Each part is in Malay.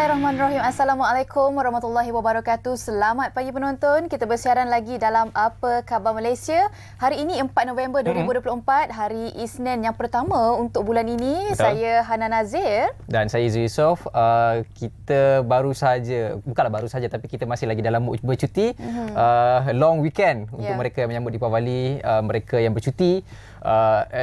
Bismillahirrahmanirrahim. Assalamualaikum warahmatullahi wabarakatuh. Selamat pagi penonton. Kita bersiaran lagi dalam Apa Khabar Malaysia. Hari ini 4 November 2024, hari Isnin yang pertama untuk bulan ini. Betul. Saya Hana Nazir dan saya Izzy Yusof. Kita baru saja, bukanlah baru saja, tapi kita masih lagi dalam mood bercuti. Long weekend untuk mereka yang menyambut Deepavali, mereka yang bercuti.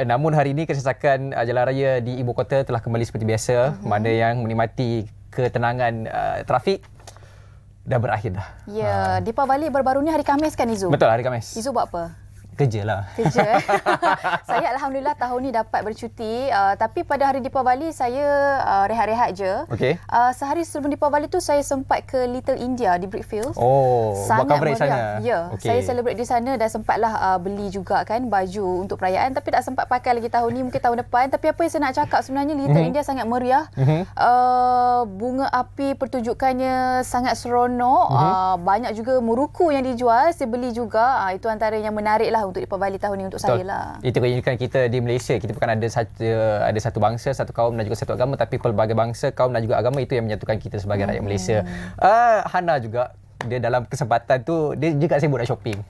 Namun hari ini kesesakan jalan raya di ibu kota telah kembali seperti biasa. Mana yang menikmati ketenangan trafik dah berakhir dah. Ya, Deepavali baru-baru ni hari Khamis kan Izu? Betul, hari Khamis. Izu buat apa? Kerja lah. Kerja. Saya Alhamdulillah tahun ni dapat bercuti. Tapi pada hari Deepavali saya rehat-rehat je. Okey. Sehari sebelum Deepavali tu saya sempat ke Little India di Brickfields. Oh, sangat buat coverage meriah. sana. Ya, okay. Saya celebrate di sana dan sempatlah beli juga kan baju untuk perayaan, tapi tak sempat pakai lagi tahun ni, mungkin tahun depan. Tapi apa yang saya nak cakap sebenarnya, Little India sangat meriah. Bunga api pertunjukannya sangat seronok. Banyak juga muruku yang dijual, saya beli juga. Itu antara yang menarik lah untuk Deepavali tahun ini untuk saya lah. Itu keunikan kita di Malaysia. Kita bukan ada satu bangsa, satu kaum dan juga satu agama, tapi pelbagai bangsa, kaum dan juga agama, itu yang menyatukan kita sebagai rakyat Malaysia. Hana juga, dia dalam kesempatan tu dia juga sibuk nak shopping.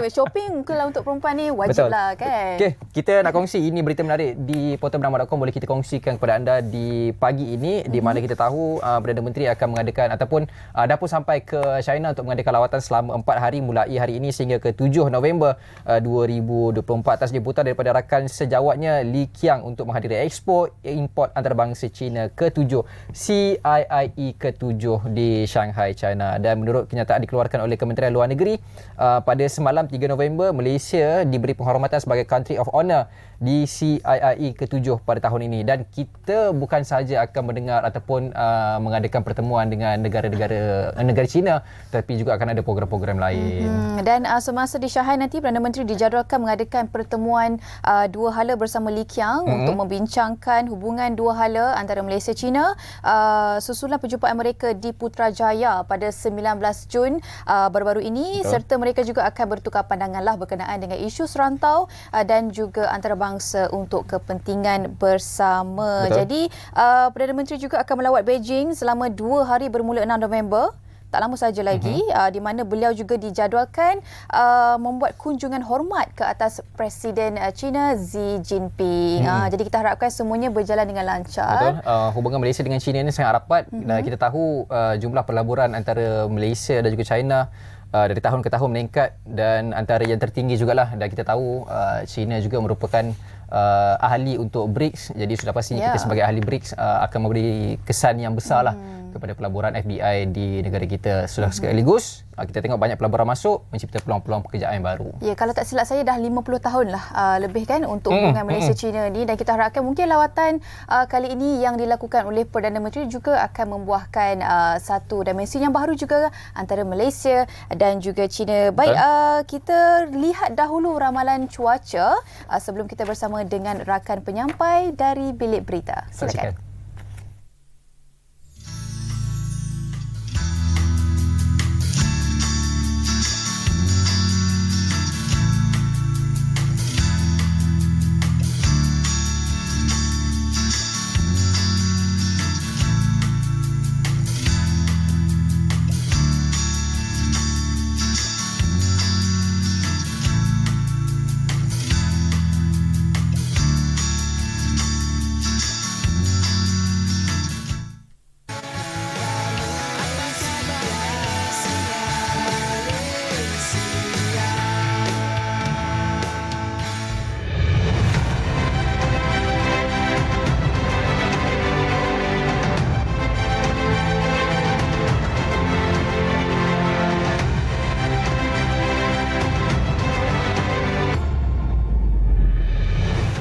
Shopping kalau untuk perempuan ni wajib lah kan. Okey, kita nak kongsi ini berita menarik di portalbernama.com, boleh kita kongsikan kepada anda di pagi ini, di mana kita tahu Perdana Menteri akan mengadakan ataupun dah pun sampai ke China untuk mengadakan lawatan selama 4 hari mulai hari ini sehingga ke 7 November 2024 atas jemputan daripada rakan sejawatnya Li Qiang untuk menghadiri Expo Import Antarabangsa China ke-7 CIIE ke-7 di Shanghai, China. Dan menurut kenyataan dikeluarkan oleh Kementerian Luar Negeri, pada semalam 3 November, Malaysia diberi penghormatan sebagai Country of Honour di CIIE ke-7 pada tahun ini. Dan kita bukan sahaja akan mendengar ataupun mengadakan pertemuan dengan negara China, tapi juga akan ada program-program lain. Dan semasa di Shanghai nanti, Perdana Menteri dijadualkan mengadakan pertemuan dua hala bersama Li Qiang untuk membincangkan hubungan dua hala antara Malaysia dan China susulan perjumpaan mereka di Putrajaya pada 19 Jun baru-baru ini. Betul. Serta mereka juga akan bertukar pandangan lah berkenaan dengan isu serantau dan juga antarabangsa untuk kepentingan bersama. Betul. Jadi Perdana Menteri juga akan melawat Beijing selama 2 hari bermula 6 November. Tak lama saja lagi, di mana beliau juga dijadualkan membuat kunjungan hormat ke atas Presiden China Xi Jinping. Jadi kita harapkan semuanya berjalan dengan lancar. Betul. Hubungan Malaysia dengan China ini sangat rapat. Dan kita tahu jumlah pelaburan antara Malaysia dan juga China dari tahun ke tahun meningkat, dan antara yang tertinggi jugalah. Dan kita tahu China juga merupakan ahli untuk BRICS. Jadi sudah pastinya kita sebagai ahli BRICS akan memberi kesan yang besar lah kepada pelaburan FDI di negara kita. Sudah sekaligus kita tengok banyak pelaburan masuk, mencipta peluang-peluang pekerjaan yang baru. Ya, kalau tak silap saya dah 50 tahun lah lebih kan untuk hubungan Malaysia-China ni, dan kita harapkan mungkin lawatan kali ini yang dilakukan oleh Perdana Menteri juga akan membuahkan satu dimensi yang baru juga antara Malaysia dan juga China. Baik, kita lihat dahulu ramalan cuaca sebelum kita bersama dengan rakan penyampai dari Bilik Berita. Silakan.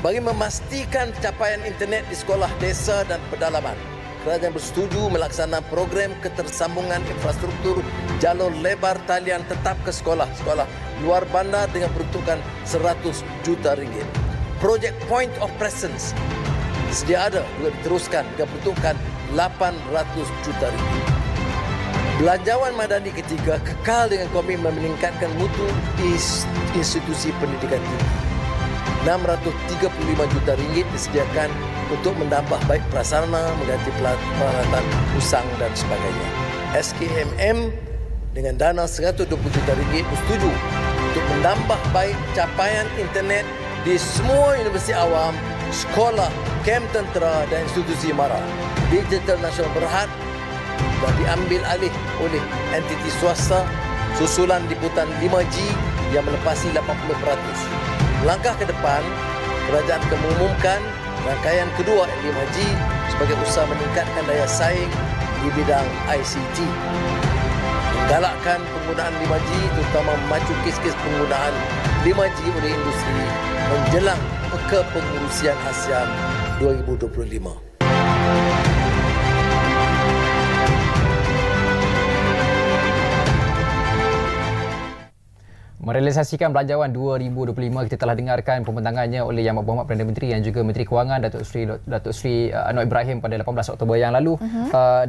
Bagi memastikan capaian internet di sekolah desa dan pedalaman, kerajaan bersetuju melaksanakan program ketersambungan infrastruktur jalur lebar talian tetap ke sekolah-sekolah luar bandar dengan peruntukan 100 juta ringgit. Projek Point of Presence sedia ada juga diteruskan dengan peruntukan 800 juta ringgit. Belanjawan Madani ketiga kekal dengan komitmen meningkatkan mutu institusi pendidikan tinggi. 635 juta ringgit disediakan untuk menambah baik prasarana, mengganti peralatan usang dan sebagainya. SKMM dengan dana 120 juta ringgit bersetuju untuk menambah baik capaian internet di semua universiti awam, sekolah, kem tentera dan institusi MARA. Digital Nasional Berhad telah diambil alih oleh entiti swasta susulan liputan 5G yang melepasi 80%. Melangkah ke depan, kerajaan akan mengumumkan rangkaian kedua 5G sebagai usaha meningkatkan daya saing di bidang ICT. Menggalakkan penggunaan 5G terutama memacu kes-kes penggunaan 5G oleh industri menjelang kepengurusian ASEAN 2025. Merealisasikan Belanjawan 2025, kita telah dengarkan pembentangannya oleh Yang Berhormat Perdana Menteri dan juga Menteri Kewangan Datuk Seri Anwar Ibrahim pada 18 Oktober yang lalu.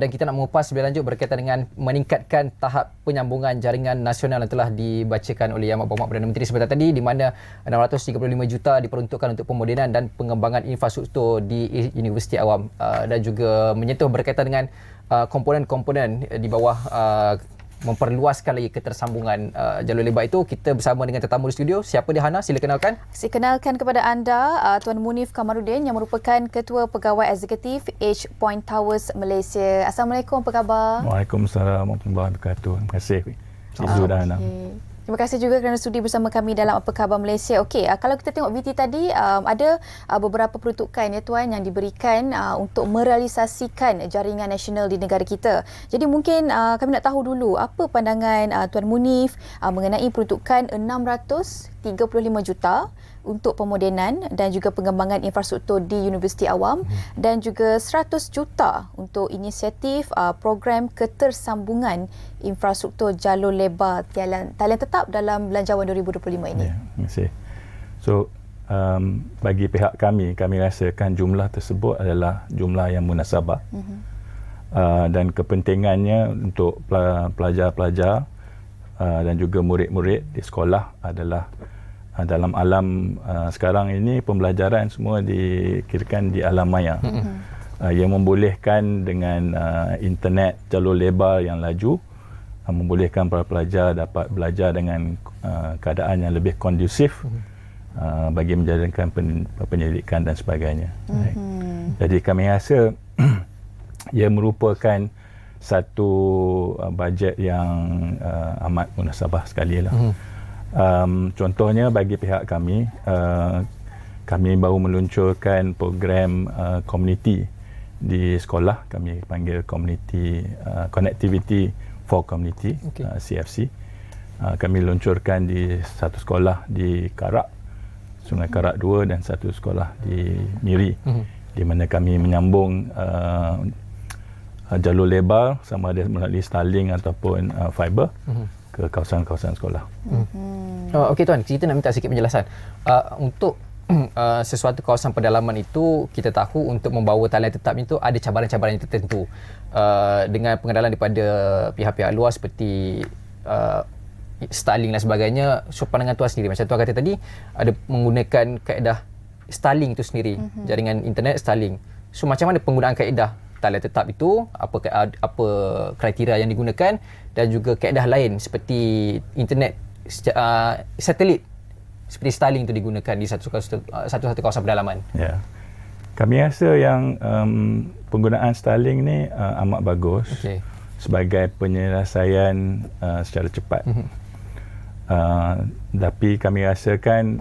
Dan kita nak mengupas lebih lanjut berkaitan dengan meningkatkan tahap penyambungan jaringan nasional yang telah dibacakan oleh Yang Berhormat Perdana Menteri sebentar tadi, di mana 635 juta diperuntukkan untuk pemodenan dan pengembangan infrastruktur di Universiti Awam, dan juga menyentuh berkaitan dengan komponen-komponen di bawah memperluaskan lagi ketersambungan jalur lebar itu. Kita bersama dengan tetamu di studio. Siapa dia, Hana? Sila kenalkan. Saya kenalkan kepada anda Tuan Munif Kamarudin yang merupakan Ketua Pegawai Eksekutif H Point Towers Malaysia. Assalamualaikum, apa khabar? Waalaikumsalam warahmatullahi wabarakatuh. Terima kasih Izu dan Hana. Terima kasih juga kerana sudi bersama kami dalam Apa Khabar Malaysia. Okey, kalau kita tengok VT tadi, ada beberapa peruntukan ya Tuan yang diberikan untuk merealisasikan jaringan nasional di negara kita. Jadi mungkin kami nak tahu dulu apa pandangan Tuan Munif mengenai peruntukan 635 juta untuk pemodenan dan juga pengembangan infrastruktur di Universiti Awam dan juga 100 juta untuk inisiatif program ketersambungan infrastruktur jalur lebar talian tetap dalam Belanjawan 2025 ini. Ya, terima kasih. So, bagi pihak kami rasakan jumlah tersebut adalah jumlah yang munasabah. Dan kepentingannya untuk pelajar-pelajar dan juga murid-murid di sekolah adalah dalam alam sekarang ini pembelajaran semua dikirakan di alam maya, yang membolehkan dengan internet jalur lebar yang laju, membolehkan para pelajar dapat belajar dengan keadaan yang lebih kondusif bagi menjalankan penyelidikan dan sebagainya. Jadi kami rasa ia merupakan satu bajet yang amat munasabah sekali lah. Contohnya bagi pihak kami, kami baru meluncurkan program community di sekolah. Kami panggil community Connectivity for Community, CFC. Kami luncurkan di satu sekolah di Karak, Sungai Karak 2, dan satu sekolah di Miri, di mana kami menyambung jalur lebar sama ada melalui Starlink ataupun fiber ke kawasan-kawasan sekolah. Okey Tuan, kita nak minta sikit penjelasan. Untuk sesuatu kawasan pedalaman itu, kita tahu untuk membawa talian tetap itu ada cabaran-cabaran yang tertentu. Dengan pengenalan daripada pihak-pihak luar seperti Starlink dan sebagainya. So pandangan Tuan sendiri, macam Tuan kata tadi, ada menggunakan kaedah Starlink itu sendiri, jaringan internet Starlink. So macam mana penggunaan kaedah talian tetap itu, apa kriteria yang digunakan, dan juga kaedah lain seperti internet satelit seperti Starlink itu digunakan di satu kawasan pedalaman. Ya. Kami rasa yang penggunaan Starlink ni amat bagus sebagai penyelesaian secara cepat. Tapi kami rasakan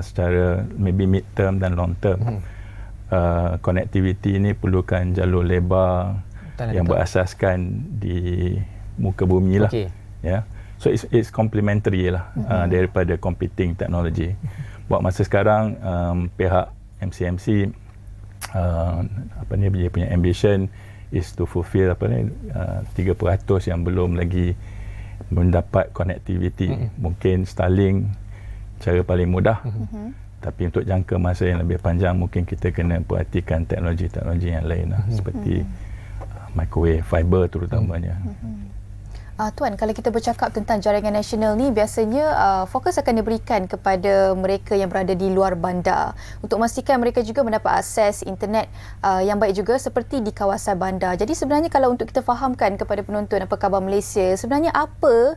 secara maybe mid term dan long term, connectivity ini perlukan jalur lebar yang berasaskan di muka bumi lah. Ya. So it's complementary lah daripada competing technology. Buat masa sekarang pihak MCMC dia punya ambition is to fulfill 3% yang belum lagi mendapat connectivity. Mungkin Starlink cara paling mudah. Tapi untuk jangka masa yang lebih panjang, mungkin kita kena perhatikan teknologi-teknologi yang lain lah, seperti microwave, fiber terutamanya. Tuan, kalau kita bercakap tentang jaringan nasional ni, biasanya fokus akan diberikan kepada mereka yang berada di luar bandar untuk memastikan mereka juga mendapat akses internet yang baik juga seperti di kawasan bandar. Jadi sebenarnya kalau untuk kita fahamkan kepada penonton Apa Khabar Malaysia, sebenarnya apa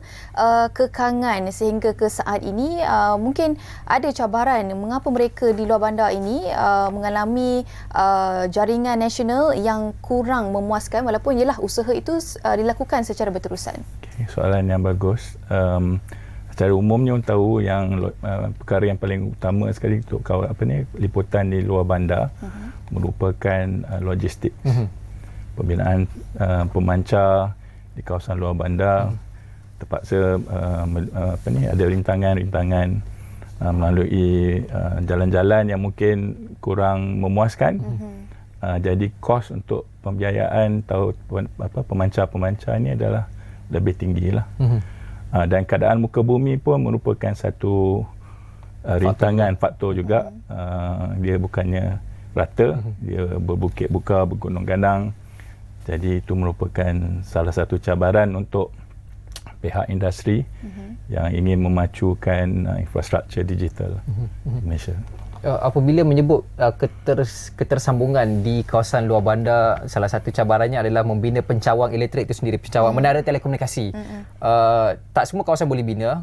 kekangan sehingga ke saat ini mungkin ada cabaran mengapa mereka di luar bandar ini mengalami jaringan nasional yang kurang memuaskan walaupun ialah usaha itu dilakukan secara berterusan. Okay, soalan yang bagus. Secara umumnya orang tahu yang perkara yang paling utama sekali untuk liputan di luar bandar merupakan logistik. Pembinaan pemancar di kawasan luar bandar terpaksa ada rintangan-rintangan melalui jalan-jalan yang mungkin kurang memuaskan. Jadi kos untuk pembiayaan pemancar-pemancar ini adalah lebih tinggi lah. Dan keadaan muka bumi pun merupakan satu rintangan, faktor juga. Dia bukannya rata, dia berbukit buka, bergunung gandang. Jadi itu merupakan salah satu cabaran untuk pihak industri yang ingin memacukan infrastruktur digital di Malaysia. Apabila menyebut ketersambungan di kawasan luar bandar, salah satu cabarannya adalah membina pencawang elektrik itu sendiri, pencawang menara telekomunikasi. Tak semua kawasan boleh bina.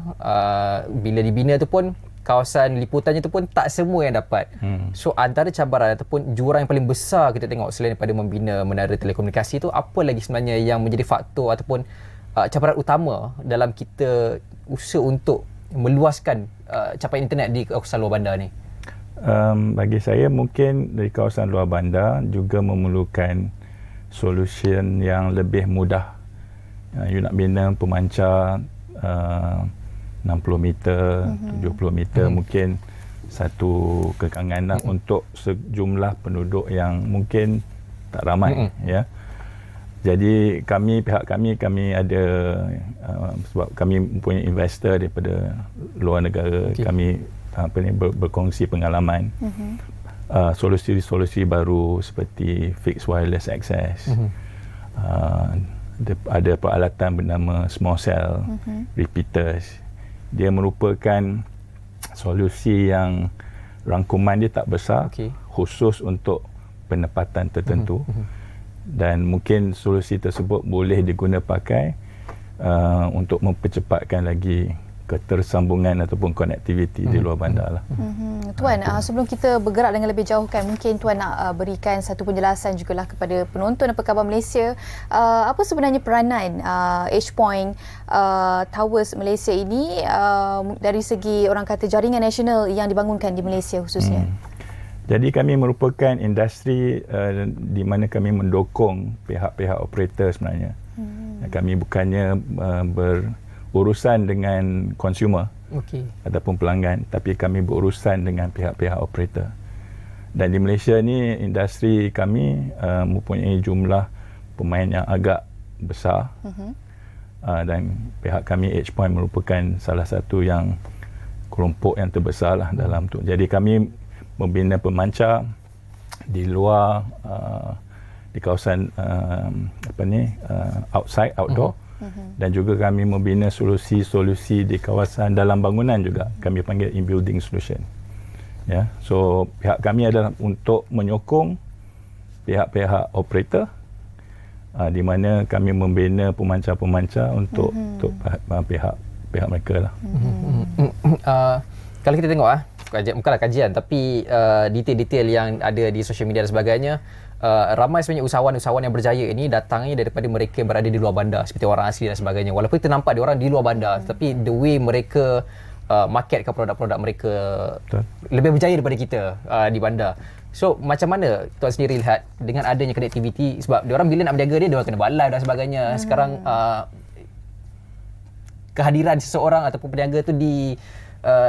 Bila dibina tu pun, kawasan liputannya tu pun tak semua yang dapat. So antara cabaran ataupun jurang yang paling besar kita tengok selain daripada membina menara telekomunikasi tu, apa lagi sebenarnya yang menjadi faktor ataupun cabaran utama dalam kita usaha untuk meluaskan capaian internet di kawasan luar bandar ni? Bagi saya mungkin dari kawasan luar bandar juga memerlukan solution yang lebih mudah. You nak bina pemancar 60 meter, 70 meter mungkin satu kekangan lah untuk sejumlah penduduk yang mungkin tak ramai. Ya. Jadi pihak kami ada sebab kami mempunyai investor daripada luar negara. Kami berkongsi pengalaman solusi-solusi baru seperti fixed wireless access. Ada peralatan bernama small cell repeaters. Dia merupakan solusi yang rangkuman dia tak besar, khusus untuk penempatan tertentu. Dan mungkin solusi tersebut boleh diguna pakai untuk mempercepatkan lagi ketersambungan ataupun konektiviti di luar bandar lah. Tuan, sebelum kita bergerak dengan lebih jauh kan, mungkin Tuan nak berikan satu penjelasan jugalah kepada penonton Apa Khabar Malaysia, apa sebenarnya peranan H Point Towers Malaysia ini dari segi orang kata jaringan nasional yang dibangunkan di Malaysia khususnya? Jadi kami merupakan industri di mana kami mendukung pihak-pihak operator sebenarnya. Kami bukannya berurusan dengan consumer ataupun pelanggan, tapi kami berurusan dengan pihak-pihak operator. Dan di Malaysia ni industri kami mempunyai jumlah pemain yang agak besar. Dan pihak kami H Point merupakan salah satu yang kelompok yang terbesar lah dalam tu. Jadi kami membina pemancar di luar di kawasan outdoor. Dan juga kami membina solusi-solusi di kawasan dalam bangunan juga. Kami panggil in-building solution. Ya, so pihak kami adalah untuk menyokong pihak-pihak operator di mana kami membina pemancar-pemancar untuk pihak mereka lah. Kalau kita tengok bukanlah kajian, tapi detail-detail yang ada di social media dan sebagainya, ramai sebenarnya usahawan-usahawan yang berjaya ini datangnya daripada mereka berada di luar bandar seperti orang asli dan sebagainya. Walaupun kita nampak diorang di luar bandar, tapi the way mereka marketkan produk-produk mereka lebih berjaya daripada kita di bandar. So macam mana Tuan sendiri lihat dengan adanya connectivity, sebab diorang bila nak berniaga diorang kena buat live dan sebagainya. Sekarang kehadiran seseorang ataupun peniaga tu di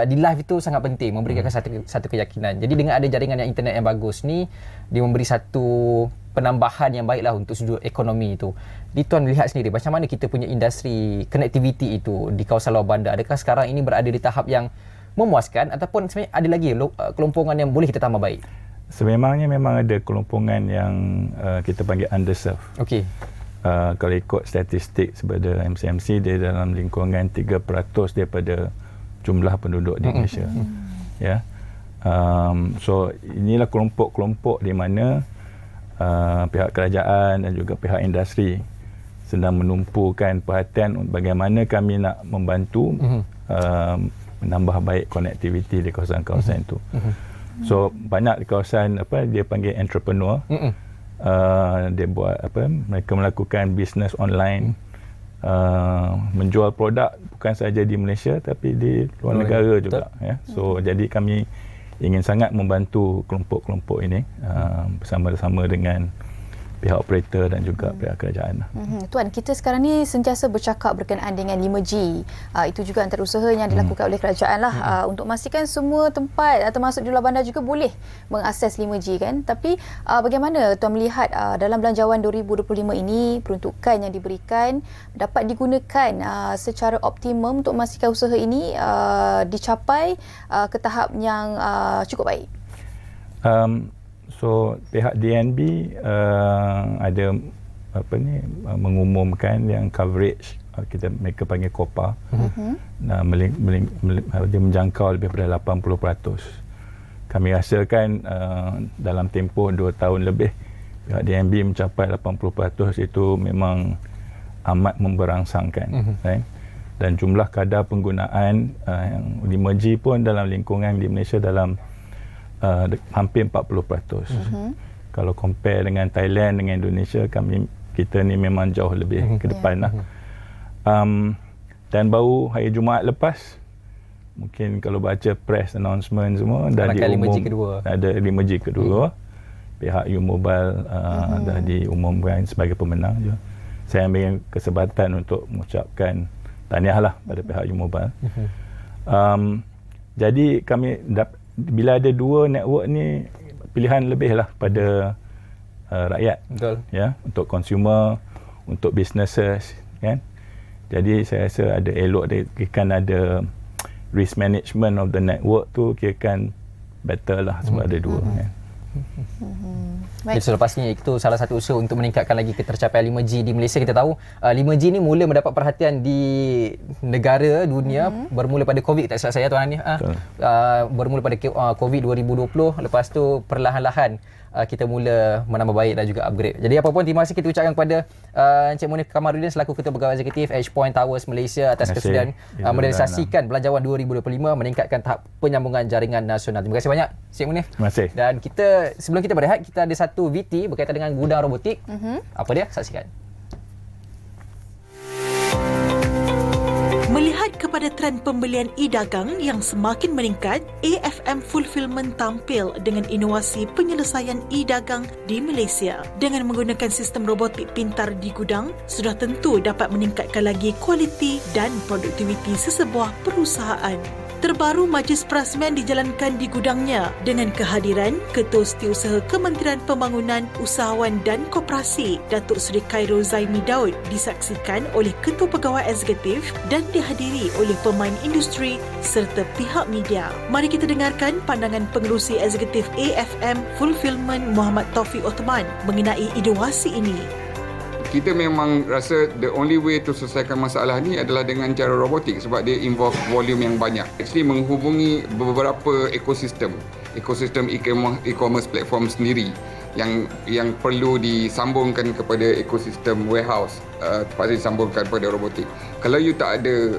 live itu sangat penting, memberikan satu keyakinan. Jadi dengan ada jaringan yang internet yang bagus ni, dia memberi satu penambahan yang baiklah untuk sudut ekonomi itu. Di Tuan lihat sendiri macam mana kita punya industri connectivity itu di kawasan luar bandar. Adakah sekarang ini berada di tahap yang memuaskan ataupun sebenarnya ada lagi kelompongan yang boleh kita tambah baik? Sememangnya memang ada kelompongan yang kita panggil underserved. kalau ikut statistik daripada MCMC, dia dalam lingkungan 3% daripada jumlah penduduk di Malaysia. Ya. So inilah kelompok-kelompok di mana pihak kerajaan dan juga pihak industri sedang menumpukan perhatian bagaimana kami nak membantu menambah baik konektiviti di kawasan-kawasan itu. So banyak di kawasan dia panggil entrepreneur. Dia buat mereka melakukan bisnes online, menjual produk bukan saja di Malaysia tapi di luar negara juga. Ya. So jadi kami ingin sangat membantu kelompok-kelompok ini bersama-sama dengan pihak operator dan juga pihak kerajaan. Tuan, kita sekarang ni sentiasa bercakap berkenaan dengan 5G. Itu juga antara usaha yang dilakukan oleh kerajaan lah untuk memastikan semua tempat termasuk di luar bandar juga boleh mengakses 5G kan. Tapi bagaimana tuan melihat dalam belanjawan 2025 ini peruntukan yang diberikan dapat digunakan secara optimum untuk memastikan usaha ini dicapai ke tahap yang cukup baik? So pihak DNB ada mengumumkan yang coverage mereka panggil COPA, dia menjangkau lebih pada 80%. Kami rasakan dalam tempoh 2 tahun lebih pihak DNB mencapai 80% itu memang amat memberangsangkan. Right? Dan jumlah kadar penggunaan 5G pun dalam lingkungan di Malaysia dalam hampir 40%. Kalau compare dengan Thailand dengan Indonesia, kita ni memang jauh lebih ke depan lah. Dan baru hari Jumaat lepas, mungkin kalau baca press announcement semua dah diumum 5G kedua. Ada 5G kedua. Pihak U-Mobile dah diumumkan sebagai pemenang je. Saya ambil kesempatan untuk mengucapkan tahniahlah pada pihak U-Mobile. Jadi kami bila ada dua network ni, pilihan lebih lah pada rakyat. Betul. Ya, untuk consumer, untuk businesses kan. Jadi saya rasa ada elok kirakan ada risk management of the network tu kirakan better lah sebab ada dua kan. Jadi selepasnya itu salah satu usaha untuk meningkatkan lagi ketercapaian 5G di Malaysia. Kita tahu 5G ni mula mendapat perhatian di negara dunia bermula pada COVID, tak silap saya tuan ni. Bermula pada COVID 2020, lepas tu perlahan-lahan kita mula menambah baik dan juga upgrade. Jadi apa pun terima kasih kita ucapkan kepada Encik Munif Kamarudin selaku Ketua Pegawai Eksekutif Edge Point Towers Malaysia atas kesudian merealisasikan belanjawan 2025 meningkatkan tahap penyambungan jaringan nasional. Terima kasih banyak Encik Munif. Terima kasih. Dan sebelum kita berehat, kita ada satu VT berkaitan dengan gudang robotik. Apa dia? Saksikan. Melihat kepada trend pembelian e-dagang yang semakin meningkat, AFM Fulfillment tampil dengan inovasi penyelesaian e-dagang di Malaysia. Dengan menggunakan sistem robotik pintar di gudang, sudah tentu dapat meningkatkan lagi kualiti dan produktiviti sesebuah perusahaan. Terbaru majlis perasmian dijalankan di gudangnya dengan kehadiran Ketua Setiausaha Kementerian Pembangunan, Usahawan dan Koperasi Datuk Seri Khairul Zaimi Daud disaksikan oleh Ketua Pegawai Eksekutif dan dihadiri oleh pemain industri serta pihak media. Mari kita dengarkan pandangan Pengerusi Eksekutif AFM Fulfillment Muhammad Taufik Othman mengenai inovasi ini. Kita memang rasa the only way to selesaikan masalah ni adalah dengan cara robotik sebab dia involve volume yang banyak. Actually menghubungi beberapa ekosistem e-commerce platform sendiri yang perlu disambungkan kepada ekosistem warehouse, terpaksa disambungkan kepada robotik. Kalau you tak ada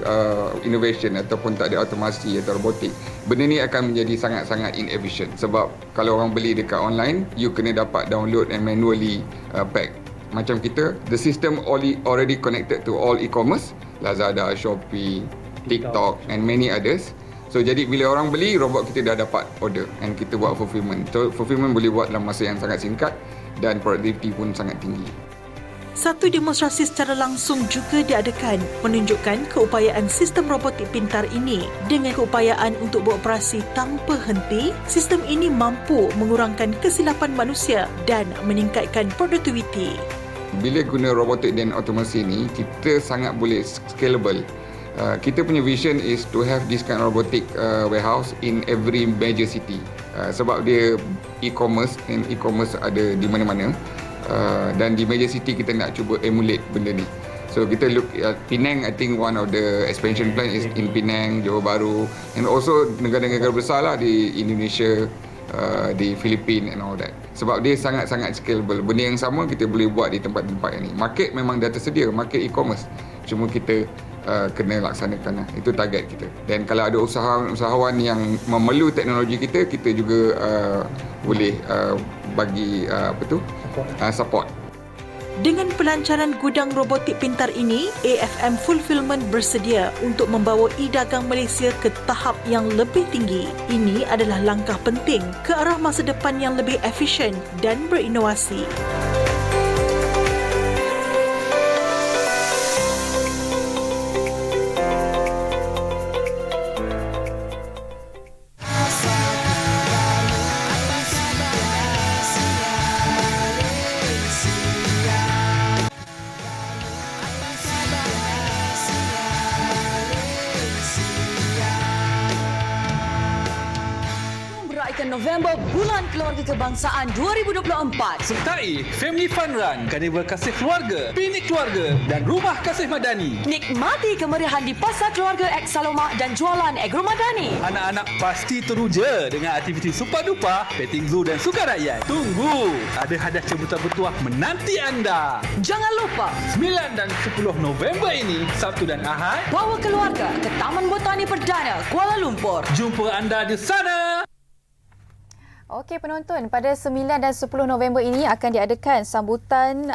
innovation ataupun tak ada automasi atau robotik, benda ni akan menjadi sangat-sangat inefficient sebab kalau orang beli dekat online, you kena dapat download and manually pack. Macam kita, the system already connected to all e-commerce, Lazada, Shopee, TikTok and many others. So jadi bila orang beli, robot kita dah dapat order and kita buat fulfillment. So fulfillment boleh buat dalam masa yang sangat singkat dan productivity pun sangat tinggi. Satu demonstrasi secara langsung juga diadakan menunjukkan keupayaan sistem robotik pintar ini. Dengan keupayaan untuk beroperasi tanpa henti, sistem ini mampu mengurangkan kesilapan manusia dan meningkatkan produktiviti. Bila guna robotik dan otomasi ni, kita sangat boleh scalable. Kita punya vision is to have this kind of robotic warehouse in every major city. Sebab dia e-commerce dan e-commerce ada di mana-mana. dan di Major City kita nak cuba emulate benda ni. So kita look at Penang, I think one of the expansion plan is in Penang, Johor Bahru, and also negara-negara besar lah di Indonesia, di Filipina and all that. Sebab dia sangat-sangat scalable. Benda yang sama kita boleh buat di tempat-tempat ini. Market memang dah tersedia, market e-commerce. Cuma kita kena laksanakan lah. Itu target kita. Dan kalau ada usahawan yang memerlu teknologi kita, kita juga boleh bagi support. Dengan pelancaran gudang robotik pintar ini, AFM Fulfillment bersedia untuk membawa e-dagang Malaysia ke tahap yang lebih tinggi. Ini adalah langkah penting ke arah masa depan yang lebih efisien dan berinovasi. November Bulan Keluarga Kebangsaan 2024. Sertai Family Fun Run, Karnival Kasih Keluarga, Piknik Keluarga dan Rumah Kasih Madani. Nikmati kemeriahan di Pasar Keluarga X Saloma dan jualan Agro Madani. Anak-anak pasti teruja dengan aktiviti super duper, petting zoo dan sukan rakyat. Tunggu, ada hadiah cabutan bertuah menanti anda. Jangan lupa 9 dan 10 November ini, Sabtu dan Ahad, bawa keluarga ke Taman Botani Perdana Kuala Lumpur. Jumpa anda di sana. Okey penonton, pada 9 dan 10 November ini akan diadakan sambutan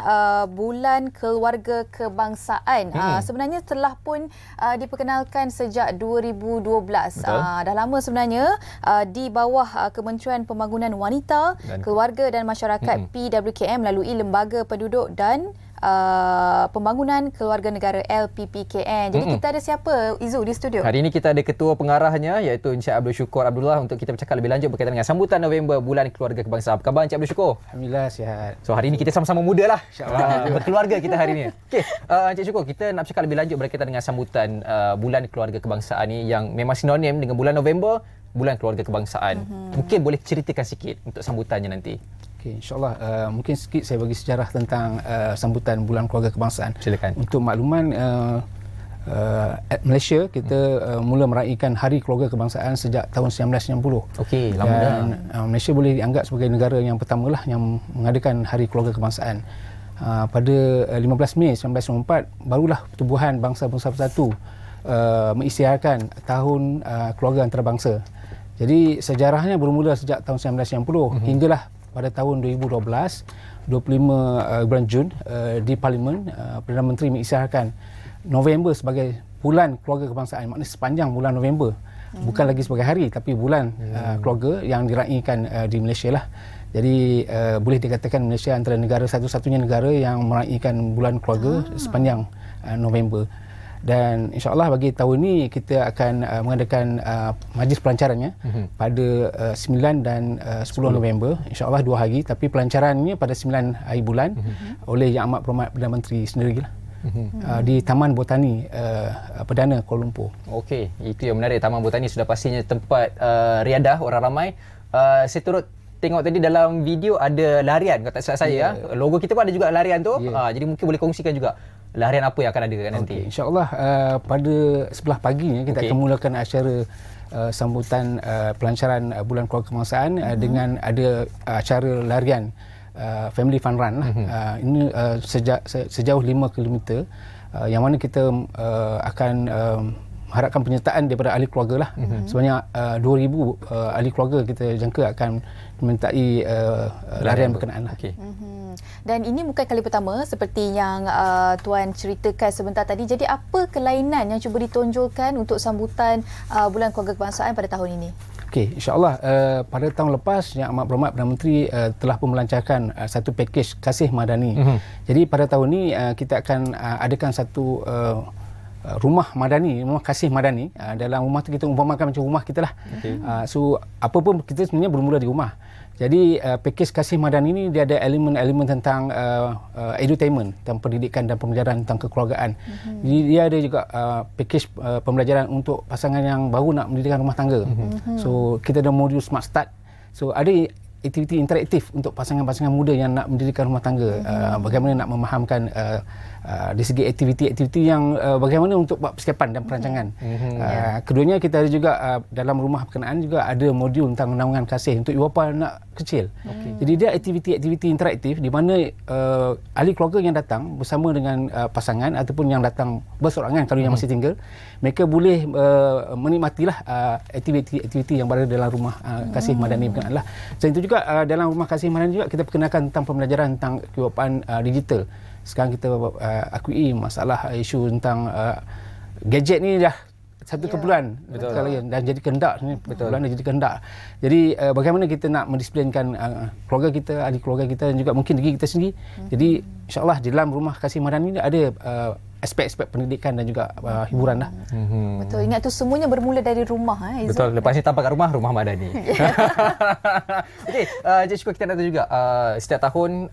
Bulan Keluarga Kebangsaan. Sebenarnya telah pun diperkenalkan sejak 2012. Dah lama sebenarnya di bawah Kementerian Pembangunan Wanita, Keluarga dan Masyarakat PWKM melalui Lembaga Penduduk dan Pembangunan Keluarga Negara LPPKN. Jadi kita ada siapa Izu di studio? Hari ini kita ada ketua pengarahnya iaitu Encik Abdul Syukur Abdullah untuk kita bercakap lebih lanjut berkaitan dengan sambutan November Bulan Keluarga Kebangsaan. Apa khabar Encik Abdul Syukur? Alhamdulillah sihat. So hari ini kita sama-sama muda lah. InsyaAllah. Berkeluarga kita hari ini. Okey, Encik Syukur, kita nak bercakap lebih lanjut berkaitan dengan sambutan Bulan Keluarga Kebangsaan ni yang memang sinonim dengan bulan November, Bulan Keluarga Kebangsaan. Mungkin boleh ceritakan sikit untuk sambutannya nanti. Okay, InsyaAllah mungkin sikit saya bagi sejarah tentang sambutan Bulan Keluarga Kebangsaan. Silakan. Untuk makluman, Malaysia kita mula meraihkan Hari Keluarga Kebangsaan sejak tahun 1990. Okey, lama dah. Malaysia boleh dianggap sebagai negara yang pertamalah yang mengadakan Hari Keluarga Kebangsaan. Pada 15 Mei 1994 barulah Pertubuhan Bangsa-Bangsa Bersatu mengisytiharkan Tahun Keluarga Antarabangsa. Jadi sejarahnya bermula sejak tahun 1990 hinggalah pada tahun 2012, 25 bulan Jun di Parlimen, Perdana Menteri mengisytiharkan November sebagai Bulan Keluarga Kebangsaan. Maknanya sepanjang bulan November, bukan lagi sebagai hari tapi bulan keluarga yang diraikan di Malaysia lah. Jadi boleh dikatakan Malaysia antara negara satu-satunya negara yang meraikan bulan keluarga sepanjang November. Dan insyaAllah bagi tahun ini kita akan mengadakan majlis pelancarannya pada 9 dan 10 November. InsyaAllah 2 hari, tapi pelancarannya pada 9 hari bulan oleh Yang Amat Berhormat Perdana Menteri sendirilah. Di Taman Botani Perdana Kuala Lumpur. Okey, itu yang menarik. Taman Botani sudah pastinya tempat riadah orang ramai. Saya turut tengok tadi dalam video ada larian, kalau tak silap saya. Logo kita pun ada juga larian tu. Jadi mungkin boleh kongsikan juga larian apa yang akan ada nanti. InsyaAllah pada sebelah paginya kita akan mulakan acara sambutan pelancaran Bulan Keluarga Kebangsaan dengan ada acara larian Family Fun Run lah. Ini sejauh 5 km yang mana kita akan harapkan penyertaan daripada ahli keluarga lah. Sebanyak 2,000 ahli keluarga kita jangka akan memintai larian berkenaan lah. Dan ini bukan kali pertama seperti yang Tuan ceritakan sebentar tadi. Jadi apa kelainan yang cuba ditonjolkan untuk sambutan Bulan Keluarga Kebangsaan pada tahun ini? Okey, insyaAllah pada tahun lepas Yang Amat Berhormat Perdana Menteri telah pun melancarkan satu pakej Kasih Madani. Jadi pada tahun ini kita akan adakan satu rumah madani, rumah kasih madani. Dalam rumah tu kita umpamakan macam rumah kita lah. So apa pun kita sebenarnya bermula di rumah. Jadi pakej kasih madani ini dia ada elemen-elemen tentang edutainment, tentang pendidikan dan pembelajaran tentang kekeluargaan. Jadi dia ada juga pakej pembelajaran untuk pasangan yang baru nak mendirikan rumah tangga. So kita ada modul Smart Start. So ada aktiviti interaktif untuk pasangan-pasangan muda yang nak mendirikan rumah tangga. Bagaimana nak memahamkan dari segi aktiviti-aktiviti yang bagaimana untuk buat persiapan dan perancangan. Keduanya kita ada juga dalam rumah berkenaan juga ada modul tentang naungan kasih untuk ibu bapa anak kecil. Jadi dia aktiviti-aktiviti interaktif di mana ahli keluarga yang datang bersama dengan pasangan ataupun yang datang bersorangan kalau yang masih tinggal, mereka boleh menikmatilah aktiviti-aktiviti yang berada dalam rumah kasih madani berkenaan lah. Selain itu juga dalam rumah kasih madani juga kita perkenalkan tentang pembelajaran tentang kewipaan digital. Sekarang kita akui masalah isu tentang gadget ni dah satu keperluan dan jadi kehendak ni, keperluan dah jadi kehendak. Jadi bagaimana kita nak mendisiplinkan keluarga kita, ahli keluarga kita dan juga mungkin diri kita sendiri. Jadi insya-Allah di dalam rumah kasih madani ni ada aspek-aspek pendidikan dan juga hiburan lah. Betul. Ingat tu semuanya bermula dari rumah. Betul. Lepas ni tanpa kat rumah madani. Okey, Encik Syukur, kita nak tahu juga setiap tahun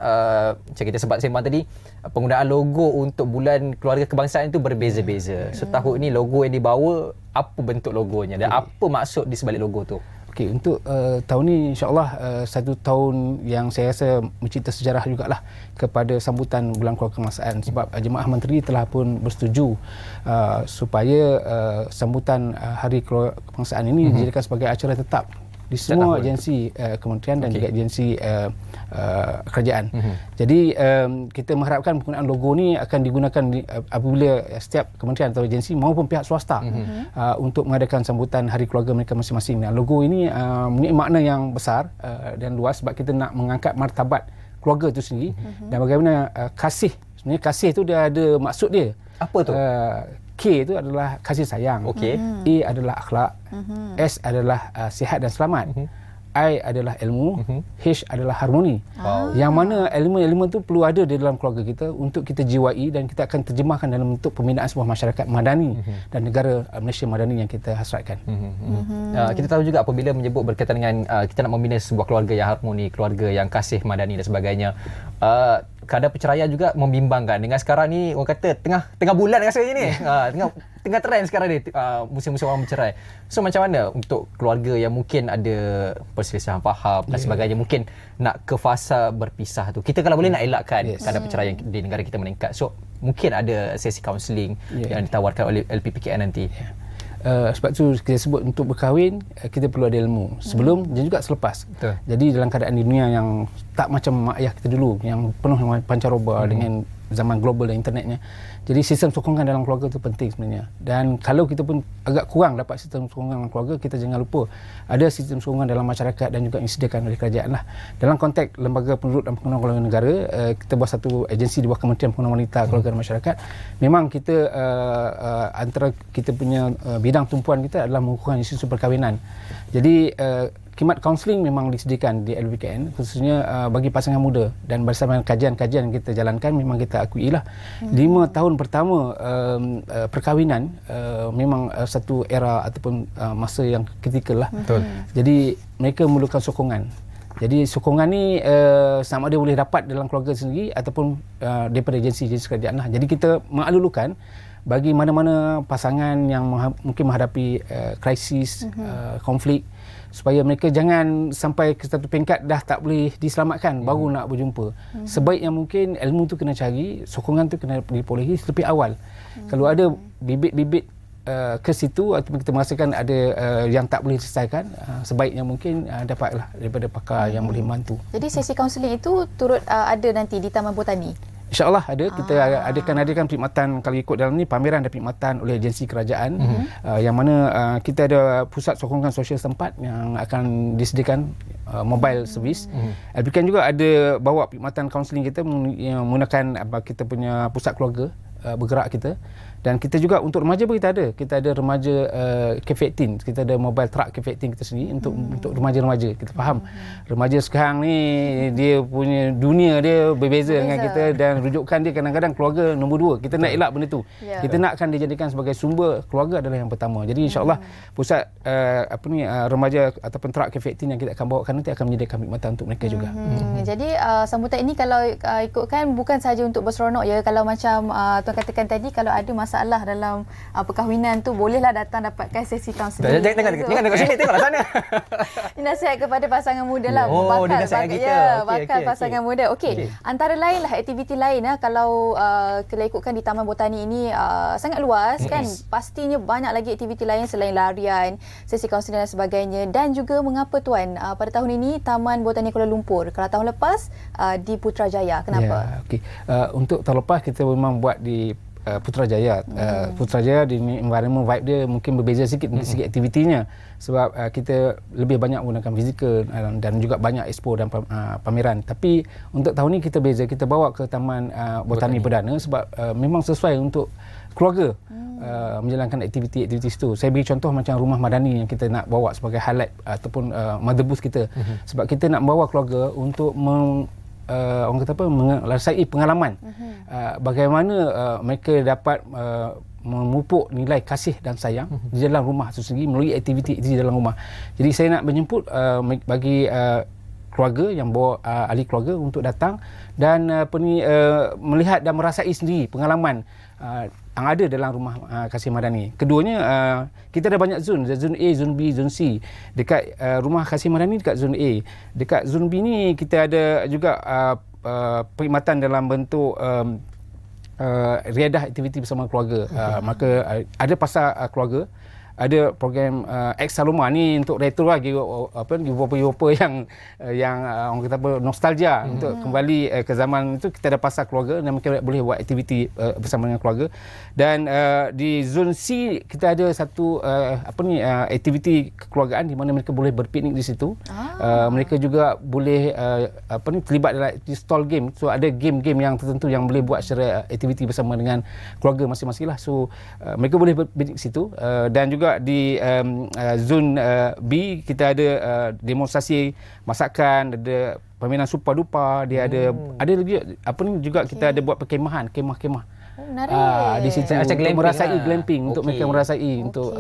macam kita sempat sembang tadi, penggunaan logo untuk bulan keluarga kebangsaan itu berbeza-beza. So tahun ni logo yang dibawa, apa bentuk logonya dan apa maksud di sebalik logo tu? Okey, untuk tahun ni insya-Allah satu tahun yang saya rasa mencipta sejarah jugalah kepada sambutan bulan keluarga kebangsaan, sebab Jemaah Menteri telah pun bersetuju supaya sambutan Hari Keluarga Kebangsaan ini dijadikan sebagai acara tetap di semua agensi kementerian dan juga agensi kerajaan. Jadi kita mengharapkan penggunaan logo ni akan digunakan apabila setiap kementerian atau agensi maupun pihak swasta untuk mengadakan sambutan Hari Keluarga mereka masing-masing. Nah, logo ini mempunyai makna yang besar dan luas sebab kita nak mengangkat martabat keluarga itu sendiri dan bagaimana kasih. Sebenarnya kasih tu dia ada maksud dia. Apa tu? K itu adalah kasih sayang. A adalah akhlak. S adalah sihat dan selamat. I adalah ilmu. H adalah harmoni. Yang mana elemen-elemen tu perlu ada di dalam keluarga kita untuk kita jiwai dan kita akan terjemahkan dalam bentuk pembinaan sebuah masyarakat madani dan negara Malaysia madani yang kita hasratkan. Kita tahu juga apabila menyebut berkaitan dengan kita nak membina sebuah keluarga yang harmoni, keluarga yang kasih madani dan sebagainya, kadar perceraian juga membimbangkan. Dengan sekarang ni orang kata tengah bulan rasanya ni. Tengah trend sekarang ni musim-musim orang bercerai. So macam mana untuk keluarga yang mungkin ada perselisihan faham dan sebagainya, mungkin nak ke fasa berpisah tu, kita kalau boleh nak elakkan kadar perceraian di negara kita meningkat. So mungkin ada sesi kaunseling yang ditawarkan oleh LPPKN nanti. Sebab tu kita sebut untuk berkahwin kita perlu ada ilmu sebelum dan juga selepas. Jadi dalam keadaan di dunia yang tak macam mak ayah kita dulu yang penuh dengan pancaroba dengan zaman global dan internetnya, jadi sistem sokongan dalam keluarga itu penting sebenarnya. Dan kalau kita pun agak kurang dapat sistem sokongan dalam keluarga, kita jangan lupa ada sistem sokongan dalam masyarakat dan juga yang disediakan oleh kerajaan lah. Dalam konteks lembaga penduduk dan pengenalan keluarga negara, kita buat satu agensi di bawah Kementerian Pengenalan Wanita, Keluarga dan Masyarakat. Memang kita antara kita punya bidang tumpuan kita adalah mengukuhkan isu perkahwinan. Jadi khidmat kaunseling memang disediakan di LPKN khususnya bagi pasangan muda, dan bersama kajian-kajian yang kita jalankan memang kita akuilah 5 tahun pertama perkahwinan memang satu era ataupun masa yang kritikal lah. Jadi mereka memerlukan sokongan. Jadi sokongan ni sama ada boleh dapat dalam keluarga sendiri ataupun daripada agensi-agensi kerajaan lah. Jadi kita mengalulukan bagi mana-mana pasangan yang mungkin menghadapi krisis, konflik, supaya mereka jangan sampai ke satu peringkat dah tak boleh diselamatkan baru nak berjumpa. Sebaiknya mungkin ilmu tu kena cari, sokongan tu kena diperolehi lebih awal. Kalau ada bibit-bibit ke situ atau kita merasakan ada yang tak boleh diselesaikan, sebaiknya mungkin dapatlah daripada pakar yang boleh membantu. Jadi sesi kaunseling itu turut ada nanti di Taman Botani? InsyaAllah ada. Kita adakan perkhidmatan, kalau ikut dalam ni pameran dan perkhidmatan oleh agensi kerajaan yang mana kita ada pusat sokongan sosial setempat yang akan disediakan mobile service. LPKN juga ada bawa perkhidmatan kaunseling kita menggunakan kita punya pusat keluarga bergerak kita. Dan kita juga untuk remaja pun kita ada remaja Cafe 18, kita ada mobile truck Cafe 18 kita sendiri untuk remaja-remaja. Kita faham remaja sekarang ni dia punya dunia dia berbeza dengan kita, dan rujukan dia kadang-kadang keluarga nombor 2. Kita nak elak benda tu. Kita nakkan dijadikan sebagai sumber keluarga adalah yang pertama. Jadi insya-Allah pusat remaja ataupun truck Cafe 18 yang kita akan bawakan nanti akan menyediakan perkhidmatan untuk mereka juga. Jadi sambutan ini kalau ikutkan bukan sahaja untuk berseronok ya, kalau macam tuan katakan tadi, kalau ada masalah masalah dalam perkahwinan tu, bolehlah datang dapatkan sesi kaunseling. Jangan tengok sini, tengoklah sana. Ini nasihat kepada pasangan muda lah. Dia nasihat kita. Bakal pasangan muda. Okey. Antara lain lah aktiviti lain kalau kalau ikutkan di Taman Botani ini sangat luas kan. Pastinya banyak lagi aktiviti lain selain larian, sesi kaunseling dan sebagainya. Dan juga mengapa tuan pada tahun ini Taman Botani Kuala Lumpur, kalau tahun lepas di Putrajaya. Kenapa? Okey. Untuk tahun lepas kita memang buat di Putrajaya. Putrajaya di environment vibe dia mungkin berbeza sikit dari segi aktivitinya, sebab kita lebih banyak menggunakan fizikal dan juga banyak expo dan pameran. Tapi untuk tahun ni kita beza, kita bawa ke Taman Botani Perdana sebab memang sesuai untuk keluarga menjalankan aktiviti-aktiviti itu. Saya beri contoh macam Rumah Madani yang kita nak bawa sebagai highlight ataupun mother booth kita, sebab kita nak bawa keluarga untuk orang kata apa, merasai pengalaman bagaimana mereka dapat memupuk nilai kasih dan sayang di dalam rumah itu sendiri melalui aktiviti di dalam rumah. Jadi saya nak menjemput bagi keluarga yang bawa ahli keluarga untuk datang dan melihat dan merasai sendiri pengalaman yang ada dalam Rumah Kasih Madani. Keduanya, kita ada banyak zon. Zon A, zon B, zon C. Dekat Rumah Kasih Madani dekat zon A. Dekat zon B ni kita ada juga perkhidmatan dalam bentuk riadah aktiviti bersama keluarga. Maka ada pasar keluarga, ada program Exaloma ni untuk retro lagi beberapa yang orang kata apa, nostalgia untuk kembali ke zaman itu. Kita ada pasar keluarga dan mereka boleh buat aktiviti bersama dengan keluarga. Dan di zon C kita ada satu aktiviti kekeluargaan di mana mereka boleh berpiknik di situ. Mereka juga boleh terlibat dalam stall game. So ada game-game yang tertentu yang boleh buat secara aktiviti bersama dengan keluarga masing-masing lah. So mereka boleh berpiknik di situ. Dan juga di zon B kita ada demonstrasi masakan, ada permainan Supa Dupa, dia ada juga kita ada buat perkemahan, kemah-kemah. Di situ macam untuk merasai lah. glamping, untuk mereka merasai untuk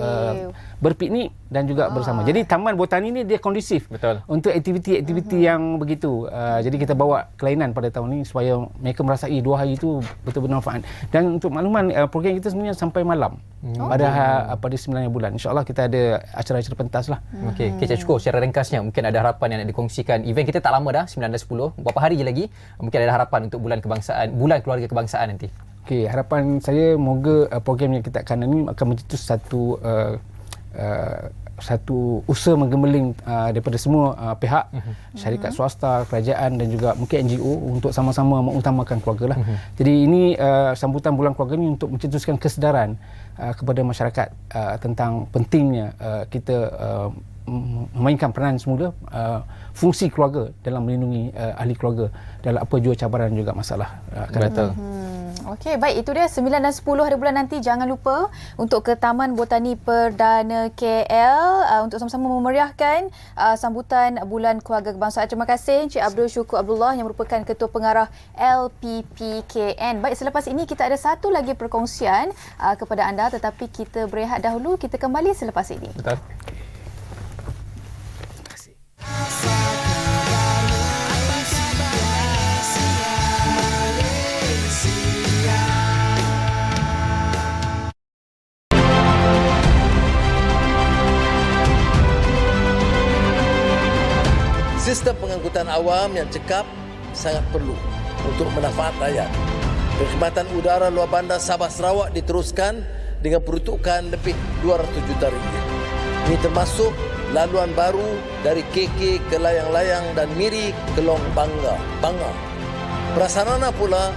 berpiknik dan juga bersama. Jadi Taman Botani ni dia kondusif untuk aktiviti-aktiviti yang begitu. Jadi kita bawa kelainan pada tahun ni supaya mereka merasai 2 hari itu betul-betul manfaat. Dan untuk makluman, program kita sebenarnya sampai malam pada 9 bulan. InsyaAllah kita ada acara-acara pentas lah. Okey, Cik Cukup, secara ringkasnya mungkin ada harapan yang nak dikongsikan. Event kita tak lama dah, 9 dan 10. Berapa hari je lagi? Mungkin ada harapan untuk bulan keluarga kebangsaan nanti. Okey, harapan saya moga program yang kita akan ini akan mencetus satu usaha menggemeling daripada semua pihak, syarikat swasta, kerajaan dan juga mungkin NGO untuk sama-sama mengutamakan keluarga lah. Jadi ini sambutan bulan keluarga ni untuk mencetuskan kesedaran kepada masyarakat tentang pentingnya kita memainkan peranan semula fungsi keluarga dalam melindungi ahli keluarga dalam apa jua cabaran juga masalah. Betul. Okey, baik, itu dia 9 dan 10 hari bulan nanti. Jangan lupa untuk ke Taman Botani Perdana KL untuk sama-sama memeriahkan sambutan Bulan Keluarga Kebangsaan. Terima kasih Encik Abdul Syukur Abdullah yang merupakan Ketua Pengarah LPPKN. Baik, selepas ini kita ada satu lagi perkongsian kepada anda, tetapi kita berehat dahulu. Kita kembali selepas ini. Betul. Sistem pengangkutan awam yang cekap sangat perlu untuk manfaat rakyat. Perkhidmatan udara luar bandar Sabah Sarawak diteruskan dengan peruntukan lebih 200 juta ringgit. Ini termasuk laluan baru dari KK ke Layang-Layang dan Miri ke Long Banga. Prasarana pula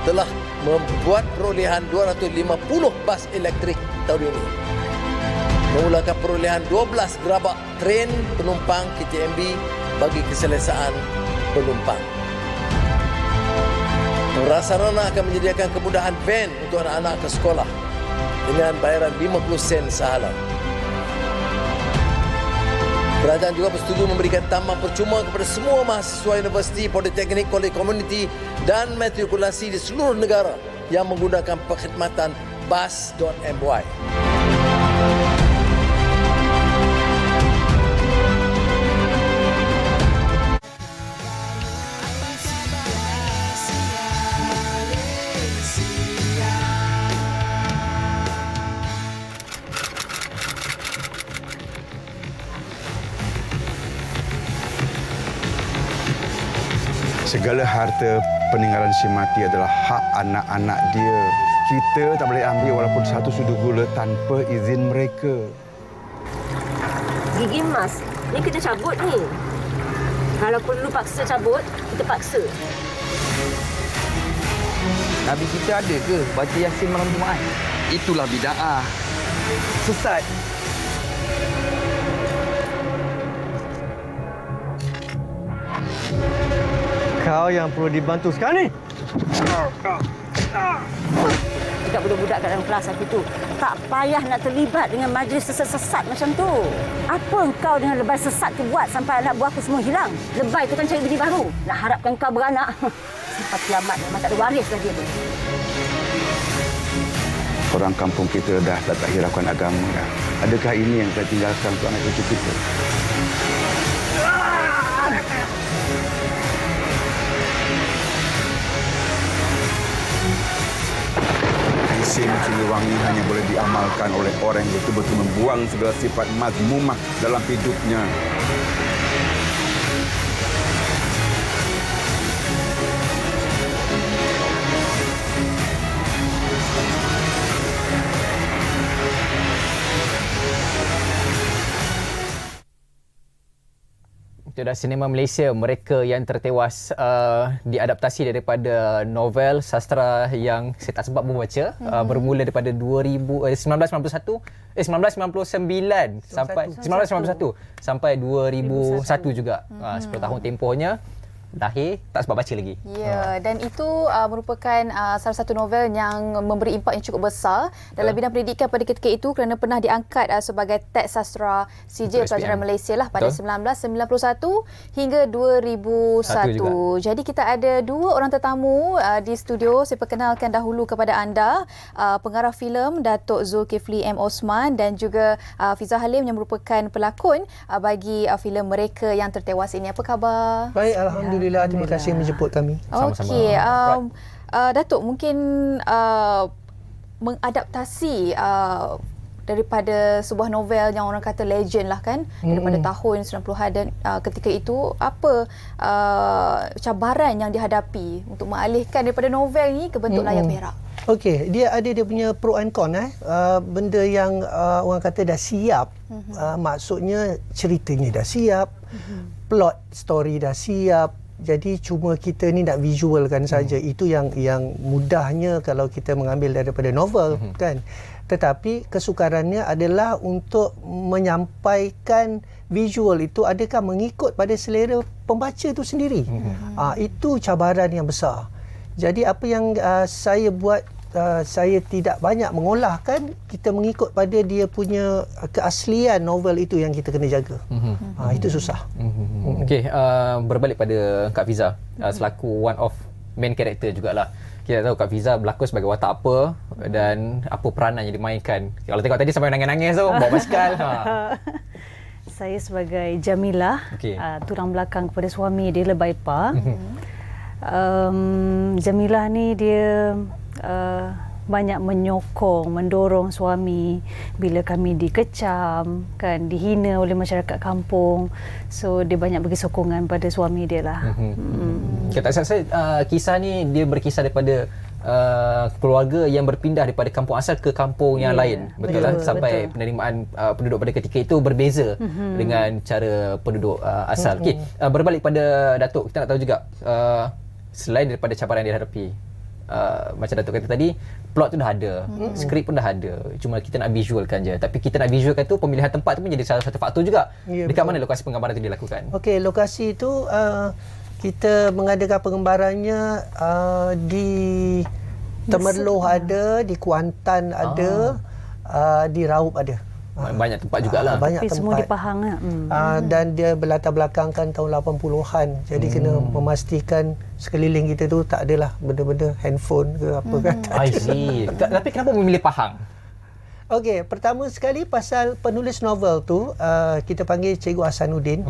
telah membuat perolehan 250 bas elektrik tahun ini. Memulakan perolehan 12 gerabak tren penumpang KTMB bagi keselesaan penumpang. Prasarana akan menyediakan kemudahan van untuk anak-anak ke sekolah dengan bayaran 50 sen sahaja. Kerajaan juga bersetuju memberikan tambang percuma kepada semua mahasiswa universiti, politeknik, kolej komuniti dan matrikulasi di seluruh negara yang menggunakan perkhidmatan bas.my. segala harta peninggalan si mati adalah hak anak-anak dia. Kita tak boleh ambil walaupun satu sudu gula tanpa izin mereka. Gigi emas, ni kita cabut ni. Kalau perlu paksa cabut, kita paksa. Nabi kita ada ke baca Yasin malam Jumaat? Itulah bid'ah. Sesat. Kau yang perlu dibantu sekarang ni. Tidak budak-budak kat dalam kelas aku tu. Tak payah nak terlibat dengan majlis sesat-sesat macam tu. Apa engkau dengan lebay sesat tu buat sampai anak buahku semua hilang? Lebay tu kan cari bini baru. Nak harapkan kau beranak. Sampai kiamat memang tak ada waris dah dia tu. Orang kampung kita dah tak hiraukan agama dah. Adakah ini yang kita tinggalkan untuk anak cucu kita? Yasin Siliwangi hanya boleh diamalkan oleh orang yang betul-betul membuang segala sifat mazmumah dalam hidupnya. Itu dah sinema Malaysia, Mereka yang Tertewas, diadaptasi daripada novel sastra yang saya tak sempat membaca, bermula daripada 1999 sampai 1991 sampai 2001 juga. 10 tahun tempohnya. Lahir tak sempat baca lagi. Ya, dan itu merupakan salah satu novel yang memberi impak yang cukup besar dalam bidang pendidikan pada ketika itu kerana pernah diangkat sebagai teks sastra CJ Pelajaran Malaysia lah pada 1991 hingga 2001. Jadi kita ada dua orang tetamu di studio. Saya perkenalkan dahulu kepada anda pengarah filem Datuk Zulkifli M. Osman dan juga Fiza Halim yang merupakan pelakon bagi filem Mereka yang Tertewas ini. Apa khabar? Baik, alhamdulillah. Terima kasih menjemput kami. Okey, Datuk mungkin mengadaptasi daripada sebuah novel yang orang kata legend lah kan, daripada tahun 90-an dan ketika itu apa cabaran yang dihadapi untuk mengalihkan daripada novel ni ke bentuk layar perak? Okey, dia ada dia punya pro and con. Benda yang orang kata dah siap, maksudnya ceritanya dah siap, plot story dah siap. Jadi cuma kita ni nak visualkan saja. Itu yang mudahnya kalau kita mengambil daripada novel kan. Tetapi kesukarannya adalah untuk menyampaikan visual itu adakah mengikut pada selera pembaca itu sendiri. Itu cabaran yang besar. Jadi apa yang saya buat, saya tidak banyak mengolahkan, kita mengikut pada dia punya keaslian novel itu yang kita kena jaga. Itu susah. Okey, berbalik pada Kak Fiza, selaku one of main character jugalah. Kita tahu Kak Fiza berlakon sebagai watak apa dan apa peranan yang dimainkan. Kalau tengok tadi sampai nangis-nangis tu, bawa basikal. Saya sebagai Jamilah, tulang belakang kepada suami dia Lebay Pa. Jamilah ni dia banyak menyokong, mendorong suami bila kami dikecam, kan, dihina oleh masyarakat kampung. So dia banyak bagi sokongan pada suami dia lah. Kata saya kisah ni dia berkisar daripada keluarga yang berpindah daripada kampung asal ke kampung yang lain, betul lah, sampai penerimaan penduduk pada ketika itu berbeza dengan cara penduduk asal. Okey, berbalik pada Datuk, kita nak tahu juga selain daripada cabaran yang dihadapi, macam Datuk kata tadi, plot tu dah ada, skrip pun dah ada, cuma kita nak visualkan je. Tapi kita nak visualkan tu, pemilihan tempat tu pun jadi salah satu faktor juga. Dekat mana lokasi penggambaran tu dilakukan? Okey, lokasi itu kita mengadakan penggambarannya di Temerloh ada, di Kuantan ada, di Raup ada. Banyak tempat jugalah. Banyak tapi tempat. Semua di Pahang lah. Dan dia berlatar belakangkan tahun 80-an. Jadi kena memastikan sekeliling kita tu tak adalah benda-benda handphone ke apa kan. I see. Tapi kenapa memilih Pahang? Okey, pertama sekali pasal penulis novel tu kita panggil Cikgu Hasanuddin.